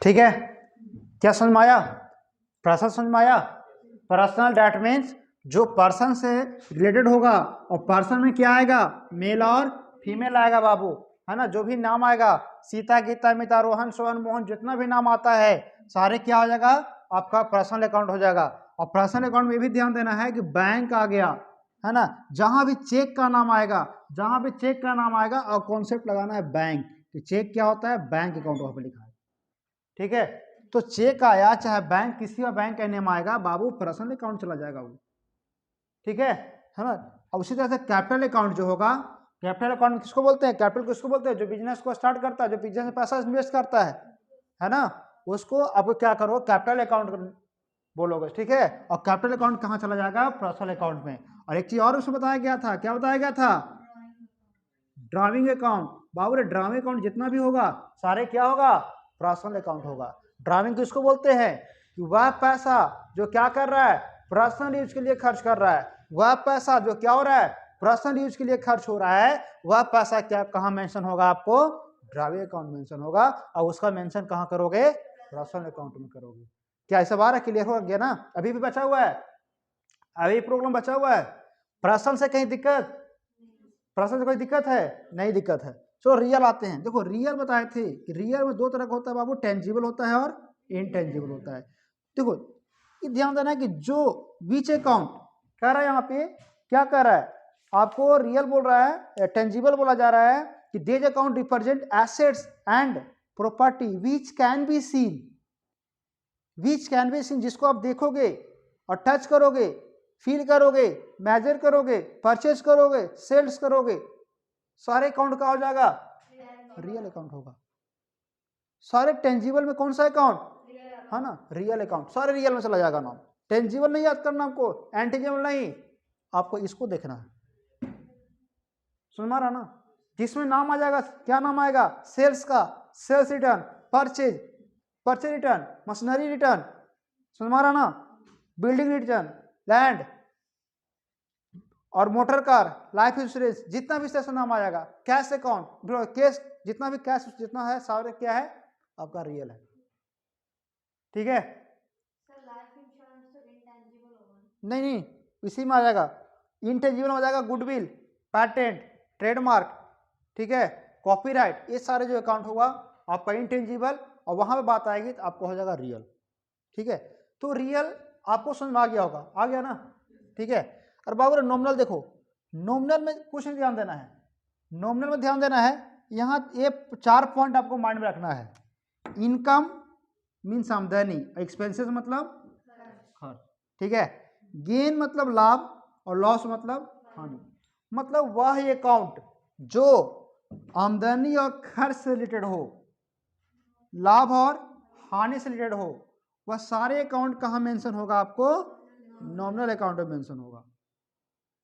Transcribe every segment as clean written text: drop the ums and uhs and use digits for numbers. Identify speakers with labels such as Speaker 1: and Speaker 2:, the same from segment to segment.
Speaker 1: ठीक है, क्या समझ में आया? पर्सन समझ में आया? पर्सनल डैट मीन्स जो पर्सन से रिलेटेड होगा, और पर्सन में क्या आएगा? मेल और फीमेल आएगा बाबू, है ना। जो भी नाम आएगा, सीता, गीता, मिता, रोहन, सोहन, मोहन, जितना भी नाम आता है सारे क्या हो जाएगा? आपका पर्सनल अकाउंट हो जाएगा। और पर्सनल अकाउंट में भी ध्यान देना है कि बैंक आ गया, है ना, जहां भी चेक का नाम आएगा, जहां भी चेक का नाम आएगा, और कॉन्सेप्ट लगाना है बैंक कि चेक क्या होता है, बैंक अकाउंट वहां पर लिखा है। ठीक है, तो चेक आया चाहे बैंक, किसी का बैंक का नेम आएगा बाबू, पर्सनल अकाउंट चला जाएगा वो। ठीक है ना। अब उसी तरह से कैपिटल अकाउंट जो होगा, कैपिटल अकाउंट किसको बोलते हैं? कैपिटल किसको बोलते हैं? जो बिजनेस को स्टार्ट करता है, जो बिजनेस में पैसा इन्वेस्ट करता है ना, उसको आपको क्या करो? कैपिटल अकाउंट बोलोगे। ठीक है, और कैपिटल अकाउंट कहाँ चला जाएगा? पर्सनल अकाउंट में। और एक चीज और उसमें बताया गया था, क्या बताया गया था? Drawing account. बाबू रे, ड्राइंग अकाउंट जितना भी होगा सारे क्या होगा? पर्सनल अकाउंट होगा। ड्राइंग किसको बोलते हैं? कि वह पैसा जो क्या कर रहा है? पर्सनल यूज के लिए खर्च कर रहा है। वह पैसा जो क्या हो रहा है? पर्सनल यूज के लिए खर्च हो रहा है। वह पैसा क्या कहाँ मेंशन होगा? आपको ड्राइंग अकाउंट मेंशन होगा। और उसका मेंशन कहाँ करोगे? पर्सनल अकाउंट में करोगे। क्या ऐसा बार क्लियर हो गया ना? अभी भी बचा हुआ है, अभी प्रॉब्लम बचा हुआ है। पर्सन से कहीं दिक्कत? पर्सन से कोई दिक्कत है? नहीं दिक्कत है। चलो रियल आते हैं। देखो रियल बताए थे कि रियल में दो तरह का होता है बाबू, टेंजिबल होता है और इनटेंजिबल होता है। देखो ये ध्यान देना है कि जो विच अकाउंट कह रहा है, यहाँ पे क्या कह रहा है आपको? रियल बोल रहा है, टेंजिबल बोला जा रहा है कि this account represent assets and property which can be scene, which can be scene, जिसको आप देखोगे और टच करोगे, फील करोगे, मेजर करोगे, परचेज करोगे, सेल्स करोगे, सारे अकाउंट का हो जाएगा? रियल अकाउंट होगा। सारे टेंजिबल में कौन सा अकाउंट है ना? Real account. सारे रियल में चला जाएगा नाम। टेंजिबल नहीं याद करना आपको, एंटेजिबल नहीं, आपको इसको देखना है। सुन रहा ना? जिसमें नाम आ जाएगा, क्या नाम आएगा? सेल्स का, sales return, purchase, purchase return, machinery return, सुन रहा ना? बिल्डिंग रिटर्न, लैंड और मोटर कार, लाइफ इंश्योरेंस, जितना भी सेशन नाम आ जाएगा, कैश अकाउंट, कैश, जितना भी कैश जितना है सारे क्या है? आपका रियल है। ठीक है, नहीं नहीं, इसी में आ जाएगा। इंटेंजिबल में आ जाएगा गुडविल, पैटेंट, ट्रेडमार्क, ठीक है, कॉपीराइट, ये सारे जो अकाउंट होगा आपका इंटेंजिबल, और वहां पे बात आएगी तो आपको हो जाएगा रियल। ठीक है, तो रियल आपको समझ में आ गया होगा, आ गया ना? ठीक है, और बाबू नॉमिनल देखो, नॉमिनल में कुछ नहीं ध्यान देना है। नॉमिनल में ध्यान देना है, यहाँ ये 4 पॉइंट आपको माइंड में रखना है। इनकम मीन्स आमदनी, एक्सपेंसेस मतलब खर्च। ठीक है, गेन मतलब लाभ, और लॉस मतलब हानि। मतलब वह अकाउंट जो आमदनी और खर्च से रिलेटेड हो, लाभ और हानि से रिलेटेड हो, वह सारे अकाउंट कहाँ मेंशन होगा? आपको नॉमिनल अकाउंट में मेंशन होगा।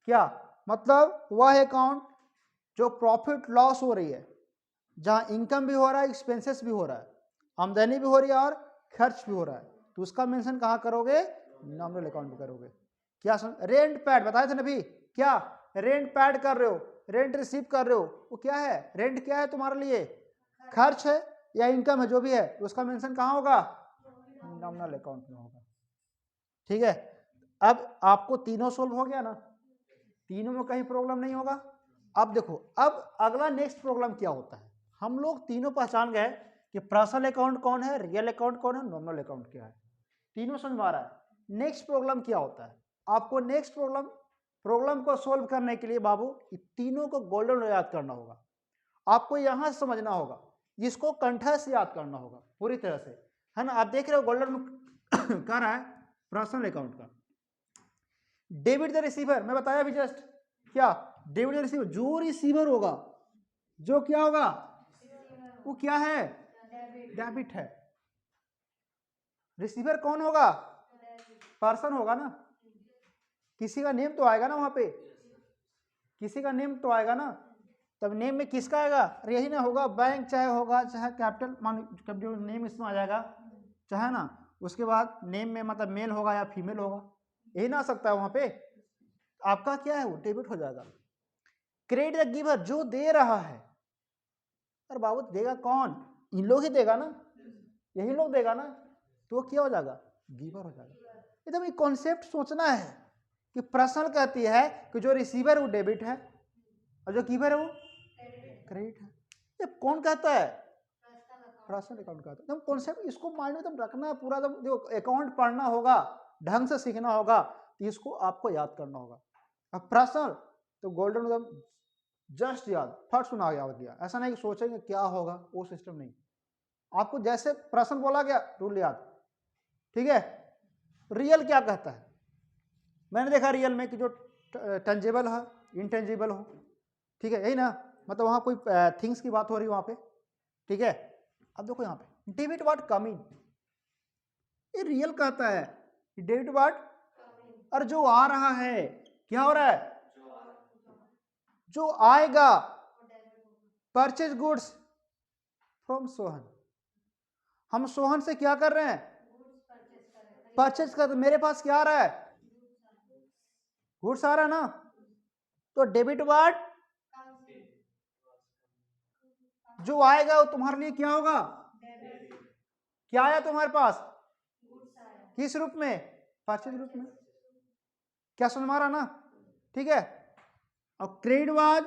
Speaker 1: क्या मतलब? वह अकाउंट जो प्रॉफिट लॉस हो रही है, जहां इनकम भी हो रहा है, एक्सपेंसेस भी हो रहा है, आमदनी भी हो रही है और खर्च भी हो रहा है, तो उसका मेंशन कहाँ करोगे? नॉमिनल अकाउंट में करोगे। क्या रेंट पैड बताए थे ना भी, क्या रेंट पैड कर रहे हो, रेंट रिसीव कर रहे हो, वो क्या है? रेंट क्या है तुम्हारे लिए? खर्च है या इनकम है, जो भी है, तो उसका मेंशन कहाँ होगा? नॉमिनल अकाउंट में होगा। ठीक है, अब आपको तीनों सोल्व हो गया ना? तीनों में कहीं प्रॉब्लम नहीं होगा। अब देखो, अब अगला नेक्स्ट प्रॉब्लम क्या होता है? हम लोग तीनों पहचान गए कि पर्सनल अकाउंट कौन है, रियल अकाउंट कौन है, नॉमिनल अकाउंट क्या है, तीनों समझ में आ रहा है। नेक्स्ट प्रॉब्लम क्या होता है? आपको नेक्स्ट प्रॉब्लम को सोल्व करने के लिए बाबू तीनों को गोल्डन रूल याद करना होगा। आपको यहां समझना होगा, इसको कंठस्थ याद करना होगा पूरी तरह से, है ना? आप देख रहे हो गोल्डन कर रहा है पर्सनल अकाउंट का। डेबिट द रिसीवर, मैं बताया अभी जस्ट, क्या डेबिट द रिसीवर, जो रिसीवर होगा, जो क्या होगा, वो क्या है? डेबिट है। रिसीवर कौन होगा? पर्सन होगा ना, किसी का नेम तो आएगा ना वहां पे, किसी का नेम तो आएगा ना, तब नेम में किसका आएगा? अरे यही ना होगा, बैंक चाहे होगा, चाहे कैपिटल, मान जो नेम इसमें आ जाएगा, चाहे ना, उसके बाद नेम में मतलब मेल होगा या फीमेल होगा, यही ना आ सकता है वहां पे। आपका क्या है? वो डेबिट हो जाएगा। क्रेडिट द गिवर, जो दे रहा है। अरे बाबू देगा कौन? इन लोग ही देगा ना, यही लोग देगा ना, तो वो क्या हो जाएगा? गिवर हो जाएगा। एकदम ये कॉन्सेप्ट सोचना है कि प्रश्न कहती है कि जो रिसीवर है वो डेबिट है और जो गिवर है वो क्रेडिट है। ये कौन कहता है? पर्सनल अकाउंट कहता है। एकदम कॉन्सेप्ट इसको माइंड में एकदम रखना है पूरा, एकदम जो अकाउंट पढ़ना होगा, ढंग से सीखना होगा, तो इसको आपको याद करना होगा। अब पर्सनल तो गोल्डन मतलब जस्ट याद, फट सुना याद गया, ऐसा नहीं कि सोचेंगे क्या होगा, वो सिस्टम नहीं। आपको जैसे प्रश्न बोला गया रूल याद, ठीक है। रियल क्या कहता है? मैंने देखा रियल में कि जो टेंजिबल है, इंटेंजिबल हो, ठीक है, यही ना, मतलब वहां कोई थिंग्स की बात हो रही है वहां पे, ठीक है। अब देखो यहाँ पे डेबिट व्हाट कमिंग, ये रियल कहता है डेबिट व्हाट, और जो आ रहा है क्या हो रहा है? जो आएगा परचेज गुड्स फ्रॉम सोहन। हम सोहन से क्या कर रहे हैं? परचेज कर, मेरे पास क्या आ रहा है? गुड्स आ रहा है ना, तो डेबिट व्हाट, जो आएगा वो तुम्हारे लिए क्या होगा? क्या आया तुम्हारे पास? किस रूप में? परचेज रूप में। क्या समझ में आ रहा ना, ठीक है। और क्रेडिट वाज,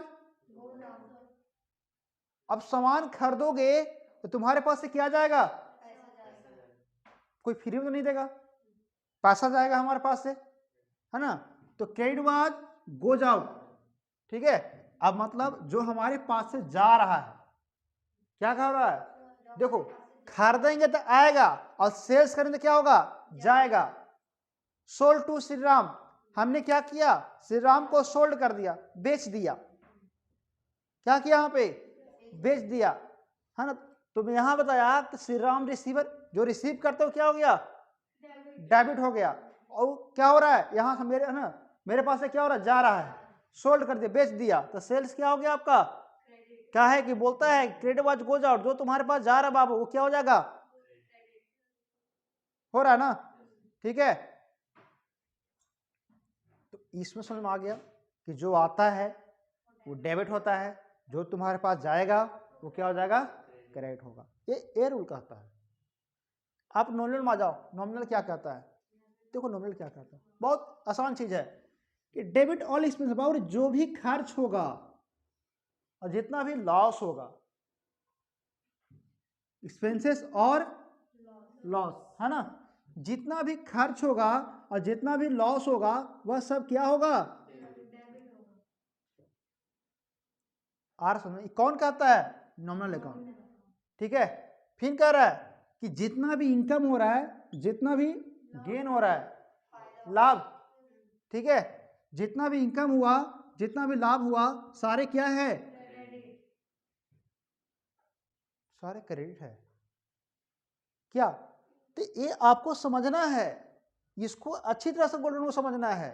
Speaker 1: अब सामान खरीदोगे तो तुम्हारे पास से क्या जाएगा? कोई फ्री में तो नहीं देगा, पैसा जाएगा हमारे पास से, है ना। तो क्रेडिट वाज गोज आउट, ठीक है। अब मतलब जो हमारे पास से जा रहा है, क्या कह रहा है? देखो खरीदेंगे तो आएगा और सेल्स करेंगे तो क्या होगा? जाएगा। सोल्ड टू श्री राम, हमने क्या किया? श्री राम को सोल्ड कर दिया, बेच दिया। क्या किया यहाँ पे? बेच दिया, है ना। तो यहाँ बताया कि श्री राम रिसीवर, जो रिसीव करते हो क्या हो गया? डेबिट हो गया। और क्या हो रहा है यहाँ से? मेरे, है ना, मेरे पास से क्या हो रहा है? जा रहा है, सोल्ड कर दिया, बेच दिया, तो सेल्स क्या हो गया आपका? क्या है कि बोलता है क्रेडिट वाज गोज आउट, जो तुम्हारे पास जा रहा है बाबू वो क्या हो जाएगा? हो रहा है ना, ठीक है। तो इसमें समझ में आ गया कि जो आता है वो डेबिट होता है, जो तुम्हारे पास जाएगा वो क्या हो जाएगा? क्रेडिट होगा। ये रूल कहता है। आप नॉमिनल में आ जाओ, नॉमिनल क्या कहता है? देखो नॉमिनल क्या कहता है, बहुत आसान चीज है कि डेबिट ऑल एक्सपेंस, और जो भी खर्च होगा और जितना भी लॉस होगा, एक्सपेंसेस और लॉस, है ना, जितना भी खर्च होगा और जितना भी लॉस होगा वह सब क्या होगा? आर समझ, कौन कहता है? नॉमिनल अकाउंट, ठीक है। फिर कह रहा है कि जितना भी इनकम हो रहा है, जितना भी गेन हो रहा है, लाभ, ठीक है, जितना भी इनकम हुआ, जितना भी लाभ हुआ, सारे क्या है? सारे क्रेडिट है। क्या? तो ये आपको समझना है, इसको अच्छी तरह से गोल्डन को समझना है।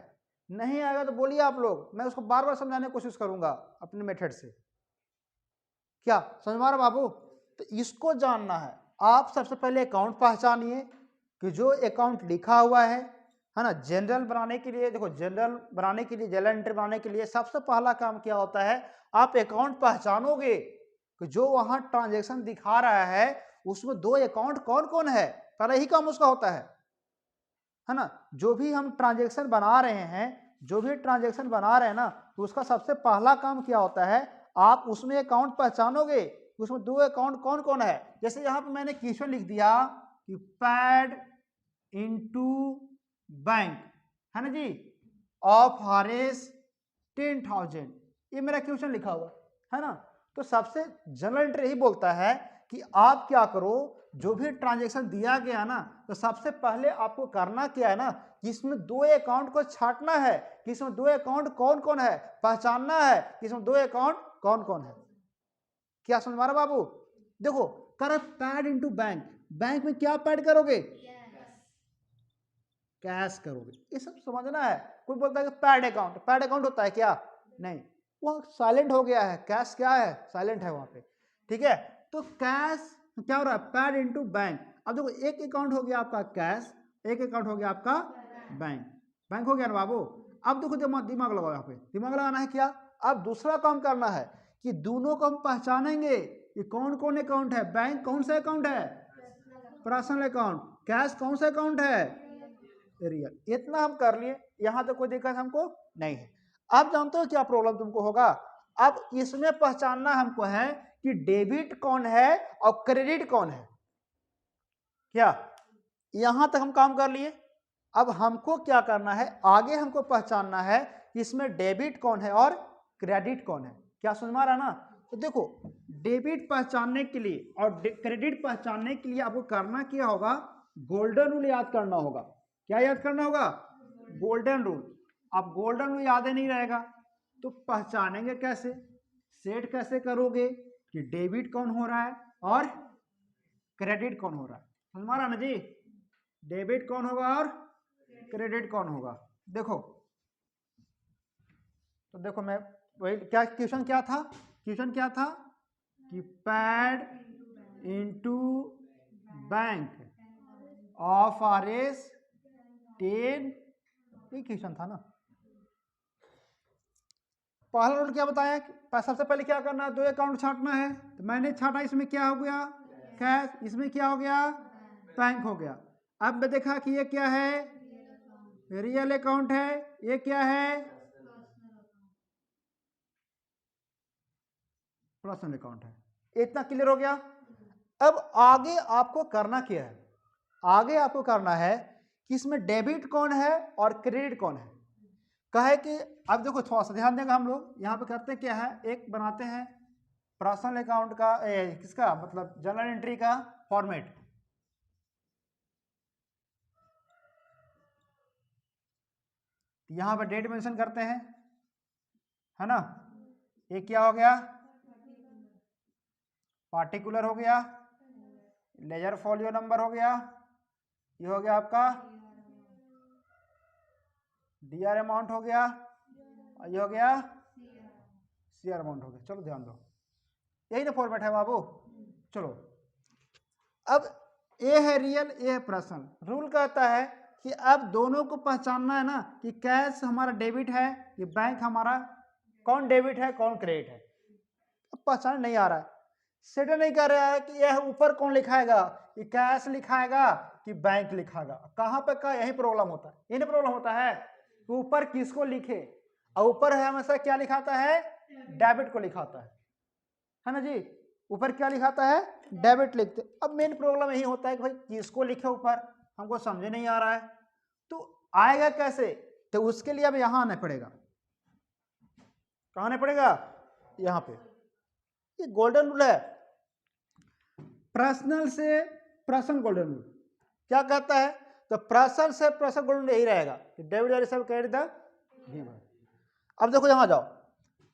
Speaker 1: नहीं आएगा तो बोलिए आप लोग, मैं उसको बार बार समझाने की कोशिश करूंगा अपने मेथड से। क्या समझ में आ रहा बाबू? तो इसको जानना है। आप सबसे पहले अकाउंट पहचानिए कि जो अकाउंट लिखा हुआ है ना, जनरल बनाने के लिए, देखो जनरल बनाने के लिए, जनरल एंट्री बनाने के लिए सबसे पहला काम क्या होता है? आप अकाउंट पहचानोगे कि जो वहां ट्रांजेक्शन दिखा रहा है उसमें दो अकाउंट कौन कौन है, पहला ही काम उसका होता है ना। जो भी हम ट्रांजेक्शन बना रहे हैं, जो भी ट्रांजेक्शन बना रहे हैं ना, तो उसका सबसे पहला काम क्या होता है? आप उसमें अकाउंट पहचानोगे, उसमें दो अकाउंट कौन कौन है। जैसे यहां पे मैंने क्वेश्चन लिख दिया कि पैड इनटू बैंक, है ना जी, ऑफ हारेस 10,000, ये मेरा क्वेश्चन लिखा हुआ है ना। तो सबसे जनरल एंट्री यही बोलता है कि आप क्या करो, जो भी ट्रांजैक्शन दिया गया ना, तो सबसे पहले आपको करना क्या है ना, कि इसमें दो अकाउंट को छांटना है कि इसमें दो अकाउंट कौन कौन है, पहचानना है कि इसमें दो अकाउंट कौन कौन है। क्या समझ मारा बाबू? देखो कर पैड इनटू बैंक, बैंक में क्या पैड करोगे? कैश करोगे। ये सब समझना है। कोई बोलता है कि पैड अकाउंट, पैड अकाउंट होता है क्या? नहीं, वो साइलेंट हो गया है। कैश क्या है? साइलेंट है वहां पे, ठीक है। तो कैश क्या हो रहा है? Pad into bank. अब देखो एक अकाउंट हो गया आपका कैश, एक अकाउंट हो गया आपका बैंक, बैंक हो गया ना बाबू। अब देखो दिमाग लगाओ, यहाँ पे दिमाग लगाना है क्या अब दूसरा काम करना है कि दोनों को हम पहचानेंगे कि कौन कौन अकाउंट है। बैंक कौन सा अकाउंट है? Personal account. कैश कौन सा अकाउंट है? रियल। इतना हम कर लिए, यहां तक कोई दिक्कत हमको नहीं है। अब जानते हो क्या प्रॉब्लम तुमको होगा? अब इसमें पहचानना हमको है कि डेबिट कौन है और क्रेडिट कौन है। क्या यहां तक हम काम कर लिए? अब हमको क्या करना है, आगे हमको पहचानना है कि इसमें डेबिट कौन है और क्रेडिट कौन है। क्या समझ में आ रहा ना? तो देखो, डेबिट पहचानने के लिए और क्रेडिट पहचानने के लिए आपको करना क्या होगा, गोल्डन रूल याद करना होगा। क्या याद करना होगा? Golden rule. अब गोल्डन रूल याद ही नहीं रहेगा तो पहचानेंगे कैसे, सेट कैसे करोगे कि डेबिट कौन हो रहा है और क्रेडिट कौन हो रहा है। समझ में आ रहा ना जी? डेबिट कौन होगा और क्रेडिट कौन होगा। देखो, तो देखो मैं वही, क्या क्वेश्चन क्या था? क्वेश्चन क्या था कि pad into bank of RS 10, ये क्वेश्चन था ना। पहला रूल क्या बताया? सबसे पहले क्या करना है, दो अकाउंट छांटना है। तो मैंने छाटा, इसमें क्या हो गया? कैश। इसमें क्या हो गया? बैंक हो गया। अब मैं देखा कि ये क्या है? रियल अकाउंट है। ये क्या है? पर्सनल अकाउंट है। इतना क्लियर हो गया। अब आगे आपको करना क्या है? आगे आपको करना है कि इसमें डेबिट कौन है और क्रेडिट कौन है। कहे कि अब देखो, थोड़ा सा ध्यान देगा, हम लोग यहाँ पे करते क्या है, एक बनाते हैं पर्सनल अकाउंट का किसका मतलब जर्नल एंट्री का फॉर्मेट। यहाँ पर डेट मेंशन करते हैं, है ना। ये क्या हो गया? पार्टिकुलर हो गया, लेजर फॉलियो नंबर हो गया, ये हो गया आपका DR अमाउंट हो गया, और ये हो गया CR अमाउंट हो गया। चलो ध्यान दो, यही ना फॉर्मेट है बाबू। चलो, अब ए है रियल, ए है पर्सनल। रूल कहता है कि अब दोनों को पहचानना है ना कि कैश हमारा डेबिट है, कि बैंक हमारा कौन डेबिट है कौन क्रेडिट है। अब पहचान नहीं आ रहा है, सेट नहीं कर रहा है कि यह ऊपर कौन लिखाएगा, कि कैश लिखाएगा कि बैंक लिखाएगा। कहाँ पे का यही प्रॉब्लम होता है, यही प्रॉब्लम होता है कि ऊपर किसको लिखे। और ऊपर है हमेशा क्या लिखाता है? डेबिट को लिखाता है ना जी। ऊपर क्या लिखाता है? डेबिट लिखते। अब मेन प्रॉब्लम यही होता है कि भाई किसको लिखे ऊपर, हमको समझ नहीं आ रहा है, तो आएगा कैसे? तो उसके लिए अब यहां आना पड़ेगा। कहां आना पड़ेगा? यहां पे। ये गोल्डन रूल है, पर्सनल से पर्सन गोल्डन रूल। क्या कहता है? तो पर्सन से पर्सन गोल्डन रूल यही रहेगा कि डेबिट और सब कैरी द गिवर। अब देखो यहां जाओ,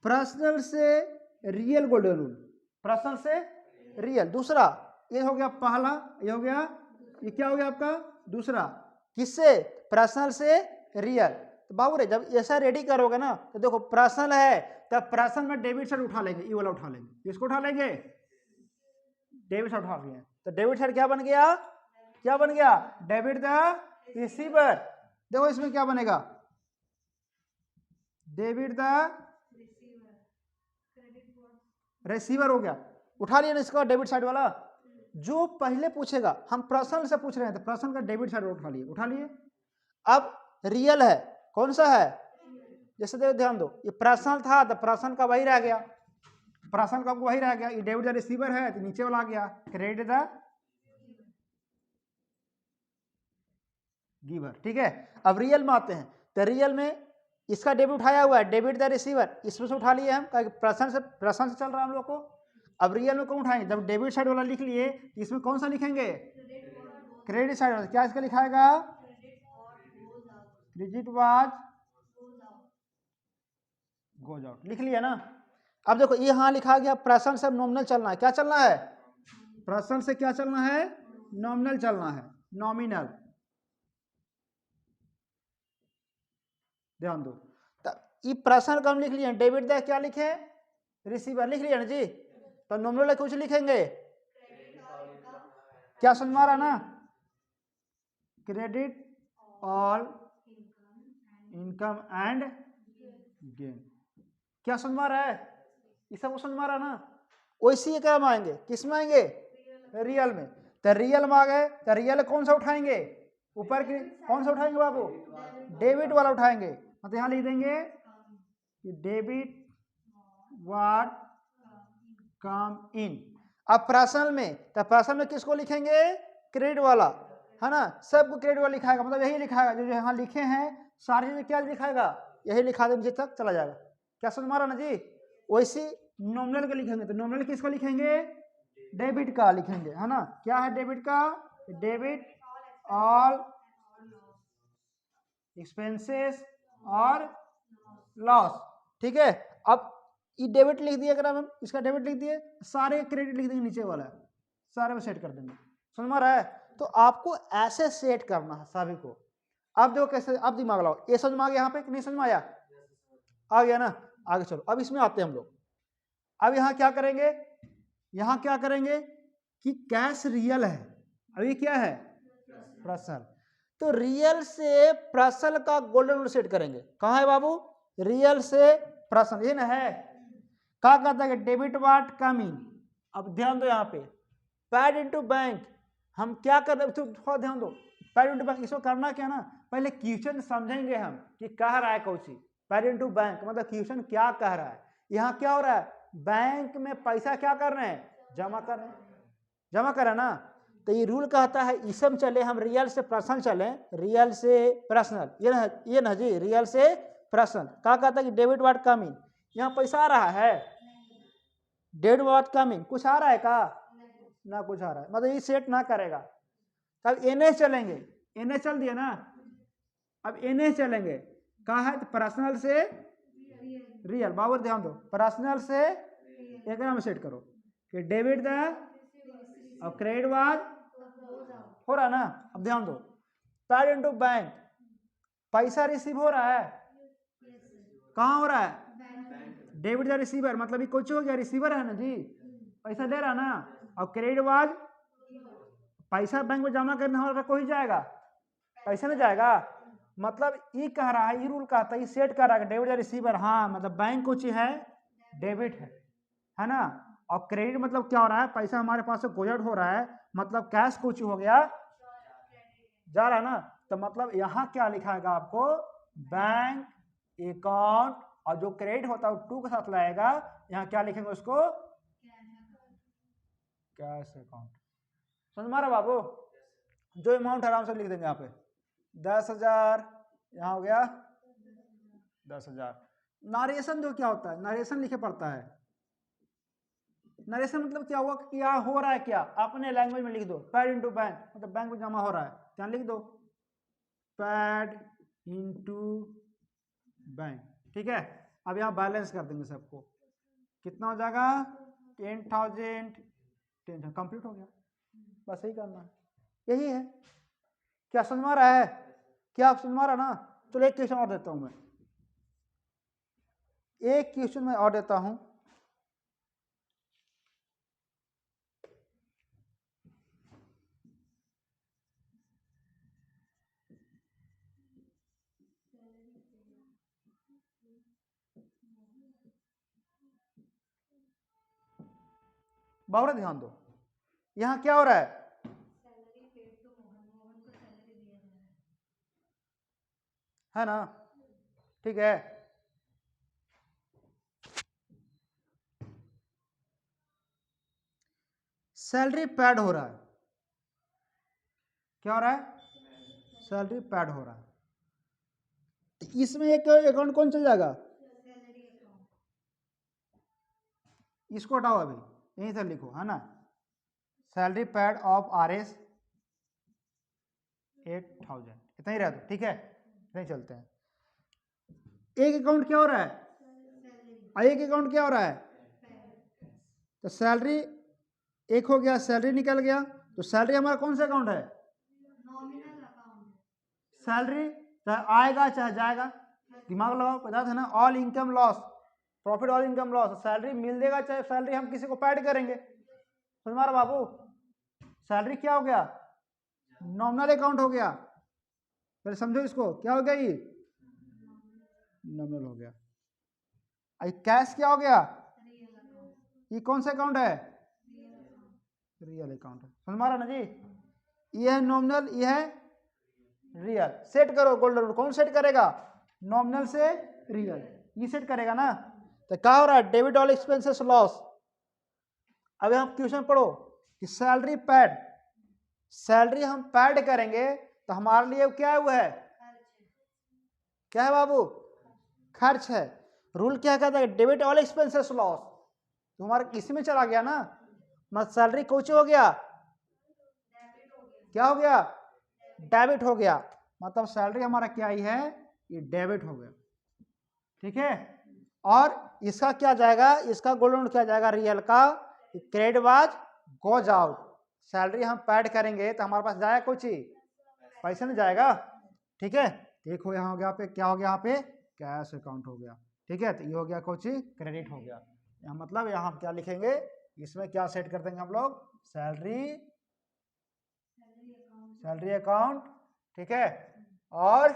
Speaker 1: पर्सनल से रियल गोल्डन रूल, पर्सनल से रियल। दूसरा ये हो गया पहला, ये हो गया, ये क्या हो गया आपका दूसरा। किससे? पर्सनल से रियल। तो बाबू रे, जब ऐसा रेडी करोगे ना, तो देखो पर्सनल है तब पर्सनल में डेबिट साइड उठा लेंगे, ये वाला उठा लेंगे। इसको उठा लेंगे, डेबिट साइड उठा लिए। तो डेबिट साइड क्या बन गया? क्या बन गया? Debit the receiver. देखो इसमें क्या बनेगा? डेबिट द रिसीवर हो गया। उठा लिया ना इसका डेबिट साइड वाला। जो पहले पूछेगा, हम पर्सनल से पूछ रहे हैं तो पर्सनल का डेबिट साइड उठा लिए, उठा लिए। अब रियल है, कौन सा है? जैसे देखो ध्यान दो, ये पर्सनल था तो पर्सनल का वही रह गया, पर्सनल का वही रह गया। ये डेबिट द रिसीवर है तो नीचे वाला आ गया क्रेडिट द गिवर। ठीक है, अब रियल में आते हैं। तो रियल में इसका डेबिट उठाया हुआ है, डेबिट द रिसीवर, इसमें से उठा लिए हम, पर्सन से चल रहा है हम लोग को। अब रियल में कौन उठाएंगे? जब डेबिट साइड वाला लिख लिए, इसमें कौन सा लिखेंगे? क्रेडिट साइड वाला। क्या इसका लिखाएगा? क्रेडिट वाज गोज आउट, लिख लिया ना। अब देखो ये यहां लिखा गया पर्सन से नॉमिनल चलना है। क्या चलना है? पर्सन से क्या चलना है? नॉमिनल चलना है, नॉमिनल। ध्यान दो, ये पर्सन का हम लिख लिए, डेबिट द क्या लिखे? रिसीवर लिख लिया ना जी। तो नॉमिनल कुछ लिखेंगे, क्या समझ में आ रहा ना? Credit all income and gain. क्या समझ में आ रहा है? ये सब समझ में आ रहा है ना? वैसे क्या में आएंगे, किस में आएंगे? रियल में। तो रियल में आ गए तो रियल कौन सा उठाएंगे? ऊपर की कौन सा उठाएंगे बाबू? डेबिट वाला उठाएंगे। मतलब यहाँ लिख देंगे कि डेबिट व्हाट कम इन। अब पर्सनल में, तो पर्सनल में किसको लिखेंगे? क्रेडिट वाला, है ना? सबको क्रेडिट वाला लिखाएगा, मतलब यही लिखाएगा जो यहाँ लिखे हैं सारी चीजें, क्या लिखाएगा? यही लिखा दे, नीचे तक चला जाएगा। क्या समझ मारा ना जी? वैसे नॉमिनल का लिखेंगे तो नॉमिनल किसको लिखेंगे? डेबिट का लिखेंगे, है ना? क्या है डेबिट का? डेबिट ऑल एक्सपेंसेस और लॉस। ठीक है, अब ये डेबिट लिख दिया, अगर हम इसका डेबिट लिख दिए, सारे क्रेडिट लिख देंगे नीचे वाला, सारे में सेट कर देंगे। समझ में आ रहा है? तो आपको ऐसे सेट करना है सभी को। अब देखो कैसे, अब दिमाग लगाओ। ये समझ में आ गया यहाँ पे कि नहीं समझ में आया? आ गया ना? आगे चलो, अब इसमें आते हैं हम लोग। अब यहाँ क्या करेंगे? यहाँ क्या करेंगे कि कैश रियल है, अभी क्या है? पर्सनल। तो रियल से पर्सनल का गोल्डन रूल सेट करेंगे। कहाँ है बाबू? रियल से पर्सनल, ये ना है। क्या कहता है? डेबिट व्हाट कम इन। अब ध्यान दो यहाँ पे, पेड इनटू बैंक। हम क्या कर रहे हैं, थोड़ा ध्यान दो। पेड इनटू बैंक, इसको करना क्या ना, पहले क्वेश्चन समझेंगे हम कि कह रहा है कौची। पेड इनटू बैंक मतलब क्वेश्चन क्या कह रहा है। यहाँ क्या हो रहा है? बैंक में पैसा क्या कर रहे हैं? जमा कर रहे हैं, जमा कर रहे हैं ना? तो ये रूल कहता है इसम चले, हम रियल से पर्सनल चले, रियल से पर्सनल, ये ना जी, रियल से पर्सनल। क्या कहता है कि डेबिट व्हाट कम इन। यहाँ पैसा आ रहा है, डेबिट व्हाट कम इन, कुछ आ रहा है का? ना कुछ आ रहा है, मतलब ये सेट ना करेगा। तब एनए चलेंगे, एनए चल दिया ना। अब एनए चलेंगे, कहा है? तो पर्सनल से रियल। बाबू ध्यान दो, पर्सनल से एक में सेट करो कि डेबिट द और क्रेडिट वाज हो रहा ना। अब ध्यान दो, पेड इनटू बैंक, पैसा रिसीव हो रहा है, कहाँ हो रहा है? डेबिट द रिसीवर, मतलब ये कुछ हो गया, रिसीवर है ना जी, पैसा दे रहा ना। और क्रेडिट वाज, पैसा बैंक में जमा करना होगा, कोई जाएगा? पैसा में जाएगा। मतलब ये कह रहा है, ये रूल कहता है, ये सेट कर रहा है डेबिट द रिसीवर। हाँ, मतलब बैंक कुछ है, डेबिट है ना? और क्रेडिट मतलब क्या हो रहा है? पैसा हमारे पास से गुजर हो रहा है, मतलब कैश कुछ हो गया, जा रहा है ना। तो मतलब यहाँ क्या लिखाएगा आपको? बैंक अकाउंट, और जो क्रेडिट होता है वो टू के साथ लाएगा। यहाँ क्या लिखेंगे उसको? Cash account. समझ मारा बाबू? जो अमाउंट आराम से लिख देंगे यहाँ पे, 10,000, यहाँ हो गया 10,000। नारेशन जो क्या होता है, नारेशन लिखे पड़ता है। नरेशन मतलब क्या हुआ, क्या हो रहा है, क्या अपने लैंग्वेज में लिख दो। पैड इनटू बैंक मतलब बैंक में जमा हो रहा है, क्या लिख दो? Pad into bank. ठीक है, अब यहाँ बैलेंस कर देंगे सबको, कितना हो जाएगा? 10,000, 10,000 कंप्लीट हो गया। बस यही करना है, यही है। क्या समझ में आ रहा है? क्या आप समझ में आ रहा ना? चलो एक क्वेश्चन और देता हूं मैं, एक क्वेश्चन मैं और देता हूं। बाबरा ध्यान दो, यहाँ क्या हो रहा है? है ना? ठीक है, सैलरी पैड हो रहा है। क्या हो रहा है? सैलरी पैड हो रहा है। तो इसमें एक अकाउंट कौन चल जाएगा? इसको हटाओ, अभी यहीं से लिखो, है ना? सैलरी पैड ऑफ RS 8,000, इतना ही रह दो। ठीक है, नहीं चलते हैं। एक अकाउंट क्या हो रहा है? एक अकाउंट क्या हो रहा है? तो सैलरी एक हो गया, सैलरी निकल गया। तो सैलरी हमारा कौन सा अकाउंट है? सैलरी चाहे आएगा चाहे जाएगा, दिमाग लगाओ, पता है ना? All income loss, profit all income loss, salary मिल देगा चाहे सैलरी हम किसी को पैड करेंगे। तुम्हारा बाबू सैलरी क्या हो गया? नॉमिनल अकाउंट हो गया। पहले समझो इसको, क्या हो गया? ये नॉमिनल हो गया। कैश क्या हो गया, ये कौन सा अकाउंट है, रियल अकाउंट है। समझ मारा ना जी, ये है नॉमिनल, ये है रियल। सेट करो गोल्डन रूल, कौन सेट करेगा, नॉमिनल से रियल, ये सेट करेगा ना। तो क्या हो रहा है, डेबिट ऑल एक्सपेंसेस लॉस। अब हम क्वेश्चन पढ़ो कि सैलरी पैड, सैलरी हम पैड करेंगे तो हमारे लिए क्या है, वो है क्या है बाबू, खर्च है। रूल क्या कहता है, डेबिट ऑल एक्सपेंसेस लॉस, तो हमारा इसी में चला गया ना, मतलब सैलरी कौन हो गया, क्या हो गया, डेबिट हो गया, मतलब सैलरी हमारा क्या ही है, ये डेबिट हो गया, ठीक है। और इसका क्या जाएगा, इसका गोल्डन क्या जाएगा, रियल का credit was goes out. Salary हम पैड करेंगे तो हमारे पास जाएगा कुछ ही पैसा नहीं जाएगा, ठीक है। देखो यहाँ हो गया पे, क्या हो गया यहाँ पे, कैश अकाउंट हो गया, ठीक है। तो ये हो गया कुछ ही क्रेडिट हो गया, यहाँ मतलब यहाँ हम क्या लिखेंगे, इसमें क्या सेट कर देंगे हम लोग, सैलरी, सैलरी अकाउंट, ठीक है, और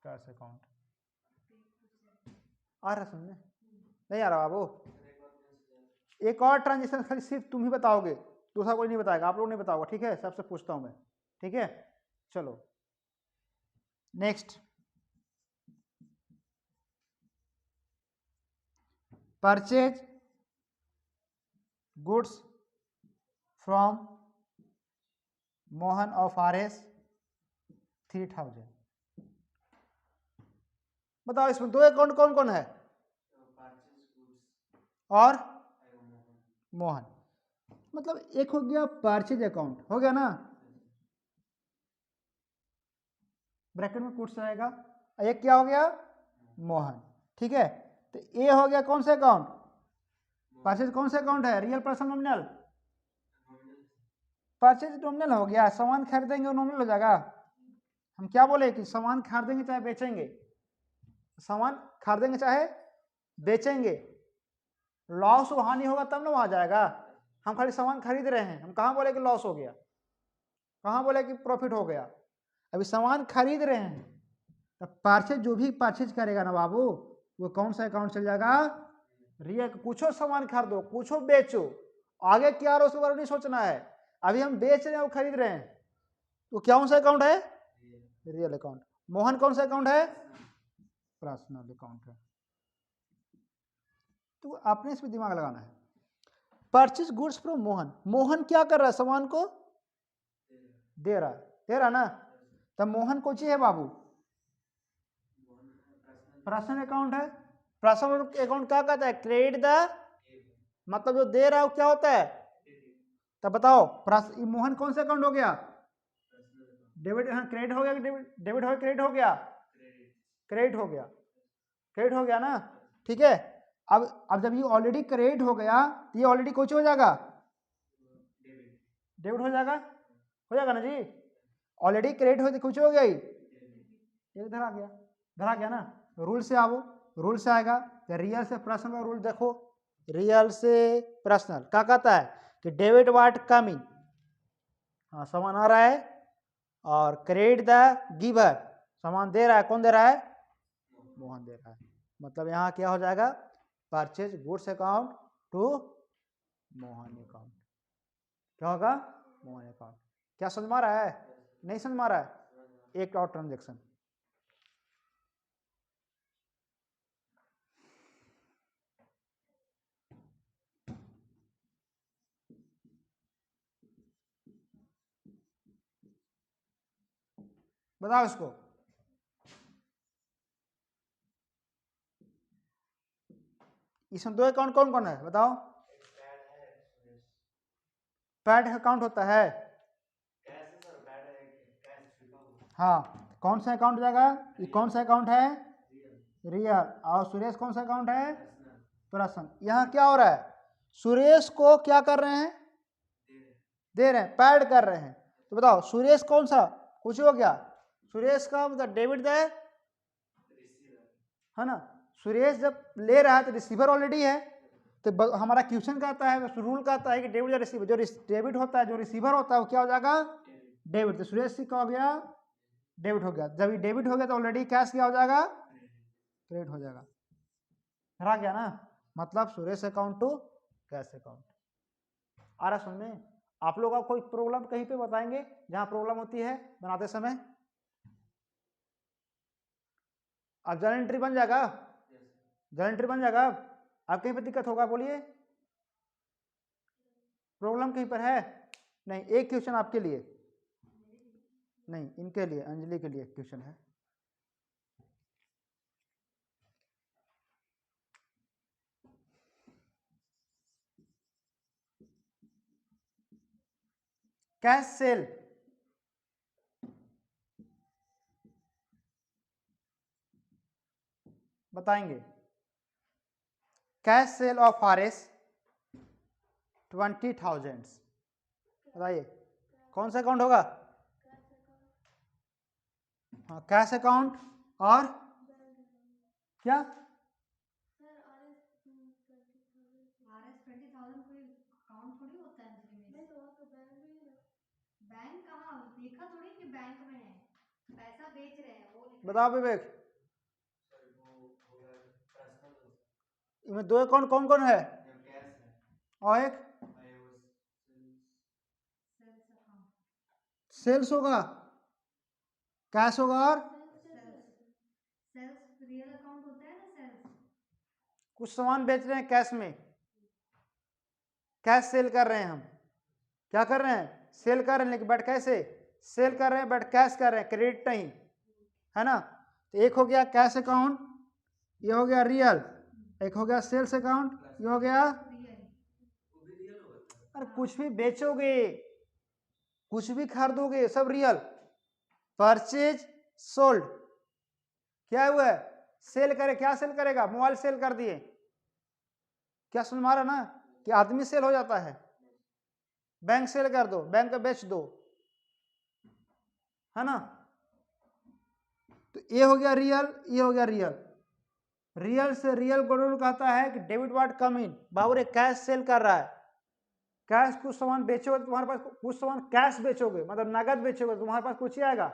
Speaker 1: कैश अकाउंट। आ रहा समझे, नहीं आ रहा बाबू। एक और ट्रांजेक्शन खाली सिर्फ तुम ही बताओगे, दूसरा कोई नहीं बताएगा, आप लोग नहीं बताओगे, ठीक है, सबसे पूछता हूं मैं, ठीक है। चलो next, purchase goods from Mohan of RS 3000। बताओ इसमें दो अकाउंट कौन कौन है, और मोहन, मतलब एक हो गया परचेज अकाउंट, हो गया ना, ब्रैकेट में कुछ आएगा, एक क्या हो गया, मोहन, ठीक है। तो ये हो गया कौन सा अकाउंट, परचेज कौन सा अकाउंट है, real person nominal, purchase nominal हो गया, सामान खरीदेंगे नॉमिनल हो जाएगा। हम क्या बोले कि सामान खरीदेंगे चाहे बेचेंगे, सामान खरीदेंगे चाहे बेचेंगे, लॉस और हानि होगा तब ना वहां जाएगा। हम खाली सामान खरीद रहे हैं, हम कहाँ बोले कि लॉस हो गया, कहाँ बोले कि प्रॉफिट हो गया, अभी सामान खरीद रहे हैं। तो परचेज जो भी परचेज करेगा ना बाबू, वो कौन सा अकाउंट चल जाएगा, रियल। कुछो सामान खरीदो, कुछो बेचो, आगे क्या हो उसके बारे में नहीं सोचना है, अभी हम बेच रहे हैं और खरीद रहे हैं, तो कौन सा अकाउंट है, रियल अकाउंट। मोहन कौन सा अकाउंट है, पर्सनल अकाउंट है। तो आपने इस पर दिमाग लगाना है। Purchase goods from Mohan, Mohan क्या कर रहा है, सामान को दे रहा है, दे रहा ना, तब मोहन कौन सी है बाबू, पर्सनल अकाउंट है। पर्सनल अकाउंट क्या कहता है, क्रेडिट द, मतलब जो दे रहा है वो क्या होता है, तब बताओ मोहन कौन सा अकाउंट हो गया, डेबिट, हाँ क्रेडिट हो गया, डेबिट हो गया, क्रेडिट हो गया, क्रेडिट हो गया, क्रेडिट हो गया ना, ठीक है। अब जब ये ऑलरेडी क्रेडिट हो गया तो ये ऑलरेडी कुछ हो जाएगा, डेबिट हो जाएगा, हो जाएगा ना जी, ऑलरेडी क्रेडिट हो कुछ हो गया ही, एक धरा गया, धरा गया ना। रूल से आओ, रूल से आएगा तो रियल से पर्सनल का रूल देखो, रियल से पर्सनल क्या कहता है कि डेबिट वाट कमिंग, हाँ सामान आ रहा है, और क्रेडिट द गिवर, सामान दे रहा है, कौन दे रहा है, मोहन दे रहा है। मतलब यहाँ क्या हो जाएगा, purchase goods account to Mohan account, क्या होगा, मोहन अकाउंट। क्या समझ में आ रहा है, नहीं समझ में आ रहा है, एक और ट्रांजेक्शन, बताओ इसको, इसमें दो अकाउंट कौन कौन है बताओ, पैड अकाउंट होता है, हाँ कौन सा अकाउंट जाएगा, ये कौन सा अकाउंट है, रियल, और सुरेश कौन सा अकाउंट है, पर्सनल। यहाँ क्या हो रहा है, सुरेश को क्या कर रहे हैं, दे रहे हैं, पैड कर रहे हैं, तो बताओ सुरेश कौन सा, कुछ हो गया, सुरेश का मतलब डेबिट दे है ना, सुरेश जब ले रहा है तो रिसीवर ऑलरेडी है, तो हमारा क्वेश्चन कहता है, रूल कहता है कि डेबिट या रिसीवर, जो डेबिट होता है, जो रिसीवर होता है वो क्या हो जाएगा, डेबिट। तो सुरेश का हो गया, डेबिट हो गया, जब ये डेबिट हो गया तो ऑलरेडी कैश क्या हो जाएगा, क्रेडिट हो जाएगा। आ गया ना, मतलब Suresh account to cash account. आ रहा समझ में? आप लोग कोई प्रॉब्लम कहीं पे बताएंगे जहां प्रॉब्लम होती है बनाते समय? अब जर्नल एंट्री बन जाएगा, जर्नल एंट्री बन जाएगा। अब कहीं पे दिक्कत होगा बोलिए, प्रॉब्लम कहीं पर है? नहीं। एक क्वेश्चन आपके लिए, नहीं इनके लिए, अंजलि के लिए क्वेश्चन है। कैश सेल, बताएंगे। कैश सेल ऑफ RS 20,000, बताइए कौन सा अकाउंट होगा? हाँ, कैश अकाउंट और क्या?
Speaker 2: अकाउंट थोड़ी होता है बैंक कहाँ देखा थोड़ी कि बैंक में है, पैसा बेच रहे हैं वो।
Speaker 1: बताओ विवेक, इनमें दो अकाउंट कौन कौन है? और एक सेल्स होगा, कैश होगा और
Speaker 2: सेल्स रियल अकाउंट होता है ना सेल्स।
Speaker 1: कुछ सामान बेच रहे हैं कैश में, कैश सेल कर रहे हैं हम। क्या कर रहे हैं? सेल कर रहे हैं, लेकिन बट कैसे सेल कर रहे हैं? बट कैश कर रहे हैं, क्रेडिट नहीं, है ना। तो एक हो गया कैश अकाउंट, ये हो गया रियल। एक हो गया सेल्स अकाउंट, ये हो गया। अरे कुछ भी बेचोगे, कुछ भी खरीदोगे, सब रियल। परचेज सोल्ड, क्या हुआ है? सेल करे, क्या सेल करेगा? मोबाइल सेल कर दिए, क्या सुन मारा ना कि आदमी सेल हो जाता है। बैंक सेल कर दो, बैंक का बेच दो, है ना। तो ये हो गया रियल, ये हो गया रियल। रियल से रियल को कहता है कि डेबिट वाट कम इन। बाबू रे कैश सेल कर रहा है, कैश कुछ सामान बेचोगे, तुम्हारे पास कुछ सामान कैश बेचोगे, मतलब नगद बेचोगे, तुम्हारे पास कुछ ही आएगा,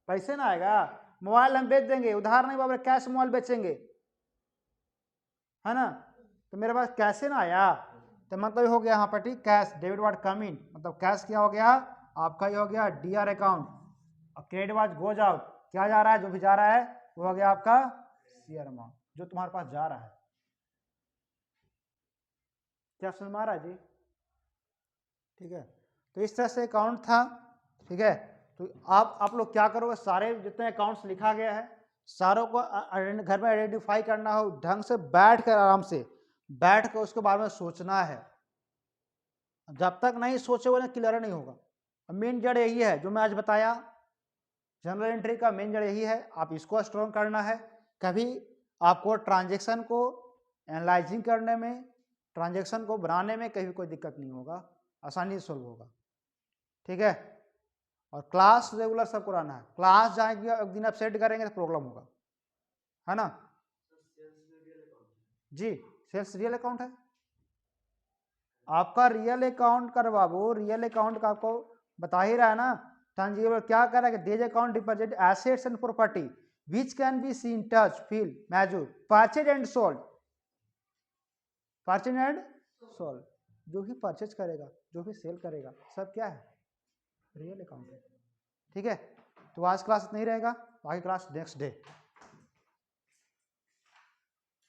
Speaker 1: पैसे ना आएगा। मोबाइल हम बेच देंगे, उधार नहीं बाबू रे, कैश मोबाइल बेचेंगे, है ना। तो मेरे पास कैसे ना आया, तो मतलब हो गया यहाँ पर ठीक कैश डेबिट वाट कम इन, मतलब कैश क्या हो गया आपका, ये हो गया DR अकाउंट। और क्रेडिट वाट गोज आउट, क्या जा रहा है? जो भी जा रहा है वो हो गया आपका शेयर अमाउंट, जो तुम्हारे पास जा रहा है। क्या समझ में आ रहा है जी? ठीक है, तो इस तरह से अकाउंट था। ठीक है, तो आप लोग क्या करोगे, सारे जितने अकाउंट्स लिखा गया है सारों को घर में आइडेंटिफाई करना हो, ढंग से बैठ कर, आराम से बैठ कर उसके बारे में सोचना है। जब तक नहीं सोचोगे ना क्लियर नहीं होगा। मेन जड़ यही है जो मैं आज बताया, जनरल एंट्री का मेन जड़ यही है, आप इसको स्ट्रॉन्ग करना है। कभी आपको ट्रांजेक्शन को एनालाइजिंग करने में, ट्रांजेक्शन को बनाने में कभी कोई दिक्कत नहीं होगा, आसानी से सोल्व होगा। ठीक है, और क्लास रेगुलर सबको रहना है। क्लास जाएंगे एक दिन आप सेट करेंगे तो प्रॉब्लम होगा, है ना। जी, सेल्स रियल अकाउंट है आपका। रियल अकाउंट कर बाबू, रियल अकाउंट का आपको बता ही रहा है ना। ट्रांजिबल क्या कर रहा है कि these account deposit assets and property which can be seen, touch, feel, measure, purchase and sold. Purchase and sold, जो भी परचेज करेगा, जो भी सेल करेगा, सब क्या है? रियल अकाउंट है। ठीक है, तो आज क्लास नहीं रहेगा, बाकी क्लास नेक्स्ट डे।